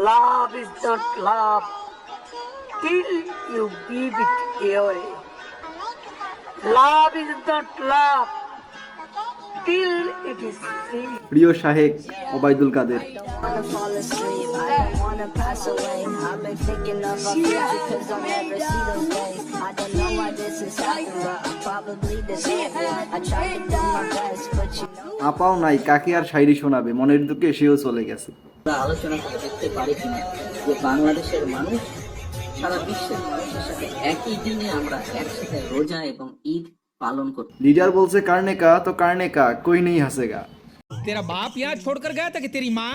Love is not love till you give it away. Love is not love till it is free. প্রিয় শাহেক ওবায়দুল কাদের। আপাও নাই, কাকে আর শায়রি শোনাবে, মনের দুঃখে সেও চলে গেছে। আলোচনা করে দেখতে পারি কিনা যে বাংলাদেশের মানুষ সারা বিশ্বের মানুষের সাথে একই দিনে আমরা একসাথে রোজা এবং ঈদ পালন করি। লিডার বলছে কারনে কা তো কারনে কা কোই নেই হাসেগা। तेरा बाप यहाँ छोड़कर गया था कि तेरी माँ?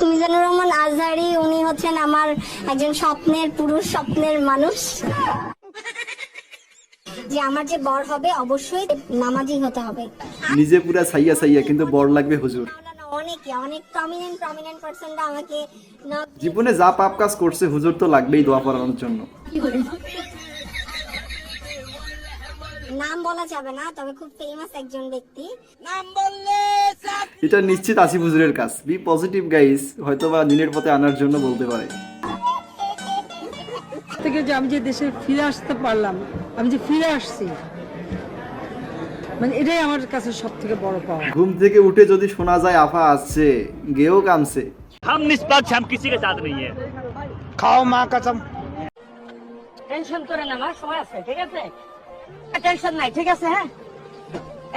মিজানুর রহমান আজহারি উনি হচ্ছেন আমার একজন স্বপ্নের পুরুষ, স্বপ্নের মানুষ। যে আমার যে বর হবে অবশ্যই নামাজি হতে হবে। নিজে পুরা ছাইয়া ছাইয়া কিন্তু বর লাগবে হুজুর। অনেক প্রমিনেন্ট পারসনরা আমাকে জীবনে যা পাপ কাজ করছে হুজুর তো লাগবেই দোয়া পড়ানোর জন্য। নাম বলা যাবে না, তবে খুব ফেমাস একজন ব্যক্তি। এটা নিশ্চিত আসিফ হুজুরের কাজ। বি পজিটিভ গাইস, হয়তোবা দিনের পথে আনার জন্য বলতে পারে। থেকে যে আমি যে দেশে ফিরে আসতে পারলাম, আমি যে ফিরে আসছি, মানে এটাই আমার কাছে সব থেকে বড় পাওয়া। ঘুম থেকে উঠে যদি শোনা যায় আফা আসছে, গেও কামছে। हम निष्पक्ष, हम किसी के साथ नहीं है। खाओ माँ कसम। টেনশন করে না, আমার সময় আছে, ঠিক আছে? টেনশন নাই, ঠিক আছে? হ্যাঁ,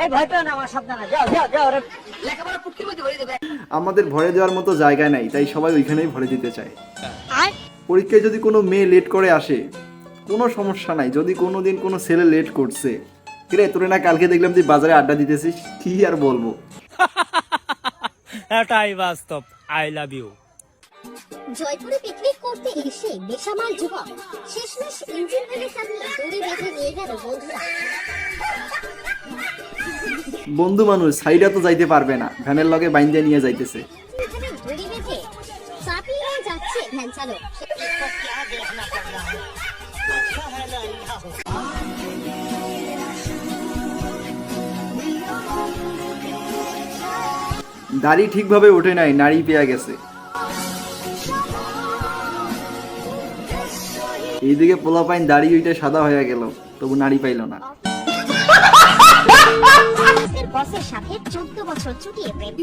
এই ভয় পেও না, আমার সাবধানে যাও যাও যাও, লেখাপড়া পুটকির মধ্যে ভরে দেবে। আমাদের ভরে দেওয়ার মতো জায়গা নাই, তাই সবাই ওইখানেই ভরে দিতে চায়। পরীক্ষায় যদি কোনো মেয়ে লেট করে আসে কোনো সমস্যা নাই, যদি কোনোদিন কোনো ছেলে লেট করছে, কিরে তোরে না কালকে দেখলাম তুই বাজারে আড্ডা দিতেছিস, কি আর বলবো। এটাই বাস্তব। I love you. জয়পুরে পিকনিক করতে এসে বেসামাল যুবক শেষমেশ ইঞ্জিন ভেঙে চালিয়ে দড়ি বেঁধে নিয়ে গেল বন্ধুরা। বন্ধু মানুষ সাইডা তো যাইতে পারবে না, ভ্যানের লগে বাইন্দে নিয়ে যাইতেছে। দড়ি বেঁধে চাপিয়ে যাচ্ছে ভ্যান চালক। দাড়ি ঠিকভাবে ওঠে নাই, নাড়ি পেয়ে গেছে। এইদিকে পোলাপাইন দাড়ি ওইটা সাদা হয়ে গেল, তবু নাড়ি পাইল না। বসের সাথে 14 বছর চুটিয়ে প্রেম।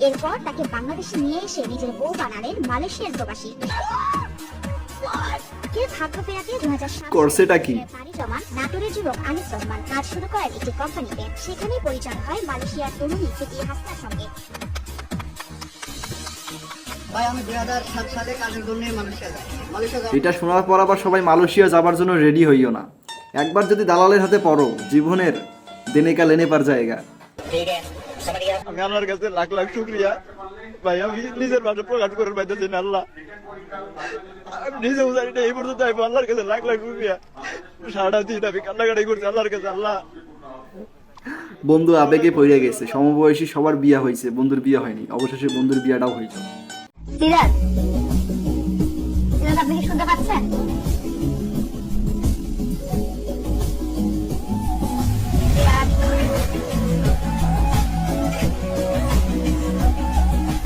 এরপর তাকে বাংলাদেশে নিয়ে এসে নিজের বউ বানালেন মালয়েশিয়ার প্রবাসী। ভাগ্য ফেরাতে 2007 করছেটা কি? পাড়ি জমান নাটোরের যুবক আনিস রহমান কাজ শুরু করেন একটি কোম্পানিতে। সেখানেই পরিচয় হয় মালয়েশিয়ার তরুণী ফিতি হাসনার সঙ্গে। এটা শোনার পর আবার সবাই মালয়েশিয়া যাবার জন্য রেডি হইও না। একবার যদি দালালের হাতে পড়ো, জীবনের দেনেকা লেনে পার জায়গা। আমি আল্লাহর কাছে লাখ লাখ শুকরিয়া ভাই, আমি নিজের ভাষা প্রকাশ করার পাইতেছি না। আল্লাহ, আমি নিজে উদারি এই পর্যন্ত আল্লাহর কাছে লাখ লাখ শুকরিয়া। সারাটা দিন আমি কান্নাকাটি করছি আল্লাহর কাছে। আল্লাহ, বন্ধু আবেগে পড়ে গেছে। সমবয়সী সবার বিয়ে হয়েছে, বন্ধুর বিয়ে হয়নি। অবশেষে বন্ধুর বিয়েটাও হয়েছে। সিরাজ, আপনি কি শুনতে পাচ্ছেন?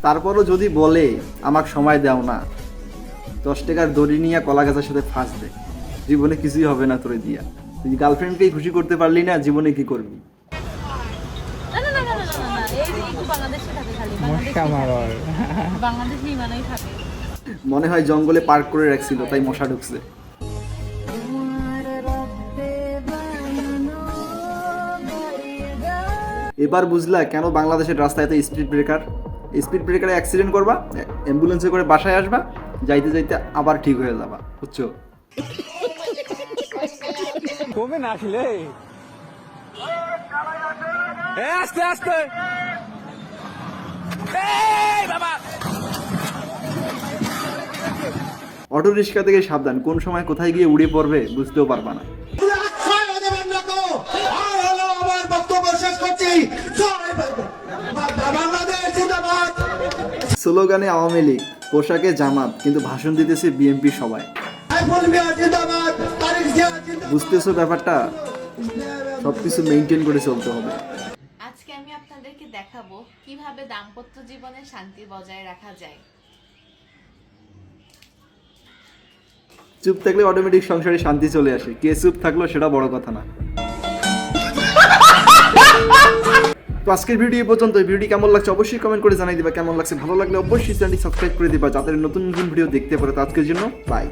তারপরও যদি বলে আমাকে সময় দাও না, 10 টাকার দড়ি নিয়ে কলা গাছের সাথে ফাঁস দে, জীবনে কিছুই হবে না তোরে দিয়া। তুই গার্লফ্রেন্ডকেই খুশি করতে পারলি না, জীবনে কি করবি? মনে হয় জঙ্গলে পার্ক করে রাখছিল, তাই মশা ঢুকছে। এবার বুঝলা কেন বাংলাদেশের রাস্তায় এত স্পিড ব্রেকার? স্পিড ব্রেকারে অ্যাক্সিডেন্ট করবা, অ্যাম্বুলেন্সে করে বাসায় আসবা, যাইতে যাইতে আবার ঠিক হয়ে যাবা, বুঝছো? কমে না খেলে আস্তে আস্তে বাবা। অটো রিক্সা থেকে সাবধান, কোন সময় কোথায় গিয়ে উড়ে পড়বে বুঝতেও পারবা না। স্লোগানে আওয়ামী লীগ, পোশাকে জামাত, কিন্তু ভাষণ দিতেছে বিএনপি সবাই। বুঝতেছো ব্যাপারটা? সবকিছু মেনটেন করে চলতে হবে। আজকে আমি আপনাদেরকে দেখাবো কিভাবে দাম্পত্য জীবনে শান্তি বজায় রাখা যায়। চুপ থাকলে অটোমেটিক সংসারে শান্তি চলে আসে, কে চুপ থাকলো সেটা বড় কথা না। তো আজকের ভিডিও এই পর্যন্ত। ভিডিও কেমন লাগছে অবশ্যই কমেন্ট করে জানাই দিবা। কেমন লাগছে ভালো লাগলে অবশ্যই চ্যানেলটি সাবস্ক্রাইব করে দিবা যাতে নতুন নতুন ভিডিও দেখতে পারো। তো আজকের জন্য বাই।